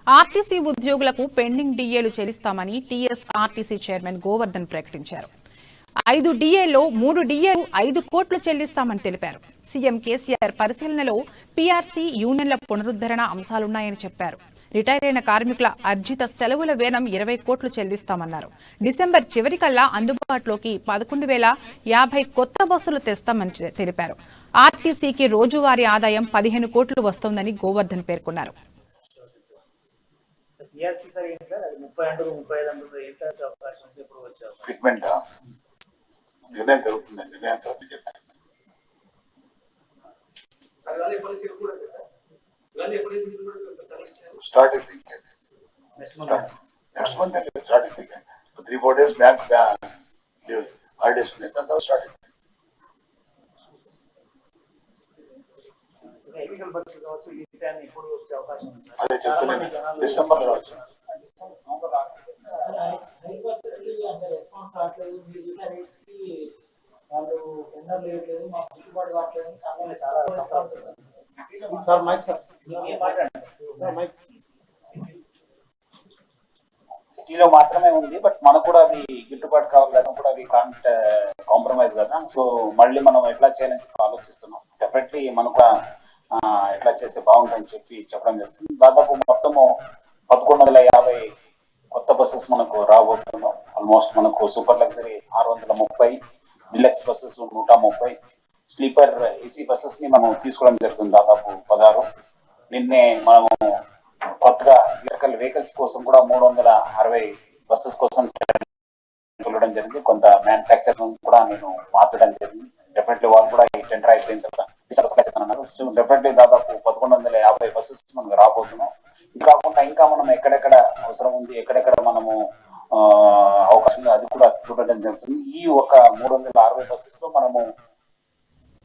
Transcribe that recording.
RTC ఉద్యోగులకు pending డిఏలు చెల్లిస్తామని TSRTC chairman Govardhan ప్రకటించారు. 5 డిఏల్లో 3 డిఏలు 5 కోట్లు చెల్లిస్తామని తెలిపారు. సీఎం కేసీఆర్ పరిశీలనలో పీఆర్సీ యూనియన్ల పునరుద్ధరణ అంశాలున్నాయని చెప్పారు. రిటైర్ అయిన కార్మికుల అర్జిత సెలవుల వేతనం 20 కోట్లు చెల్లిస్తామన్నారు. డిసెంబర్ చివరికల్లా అందుబాటులోకి 11,050 కొత్త బస్సులు తెస్తామని తెలిపారు. ఆర్టీసీకి రోజువారీ ఆదాయం 15 కోట్లు వస్తోందని గోవర్ధన్ పేర్కొన్నారు. Start it next month. Start it 3-4 days back. Holidays. Start it. అదే చెప్తున్నాను డిసెంబర్ లో వచ్చి సిటీలో మాత్రమే ఉంది. బట్ మనకు కూడా అది గిట్టుబాటు కావాలి కదా, కూడా అది కాంట్ కాంప్రమైజ్ కదా. సో మళ్ళీ మనం ఎట్లా చేయాలని ఆలోచిస్తున్నాం. డెఫినెట్లీ మనకు ఎట్లా చేస్తే బాగుంటుందని చెప్పడం జరుగుతుంది. దాదాపు మొత్తము 1150 కొత్త బస్సెస్ మనకు రాబోతున్నాం. ఆల్మోస్ట్ మనకు super luxury 630, deluxe buses 130, sleeper AC buses ని మనం తీసుకోవడం జరుగుతుంది దాదాపు 16. నిన్నే మనము కొత్తగా ఎలక్ట్రికల్ వెహికల్స్ కోసం కూడా 360 బస్సెస్ కోసం చూడడం జరిగింది. కొంత మ్యానుఫ్యాక్చర్ కూడా నేను మాట్లాడడం జరిగింది. డెఫినెట్లీ వాళ్ళు కూడా ఈ టెండర్ అయిపోయిన తర్వాత చేస్తున్నారు. సో డెఫినెట్లీ దాదాపు 1150 బస్సెస్ మనకు రాబోతున్నాం. ఇది కాకుండా ఇంకా మనం ఎక్కడెక్కడ అవసరం ఉంది, ఎక్కడెక్కడ మనము అవకాశం అది కూడా చూడడం జరుగుతుంది. ఈ ఒక 360 బస్సెస్ లో మనము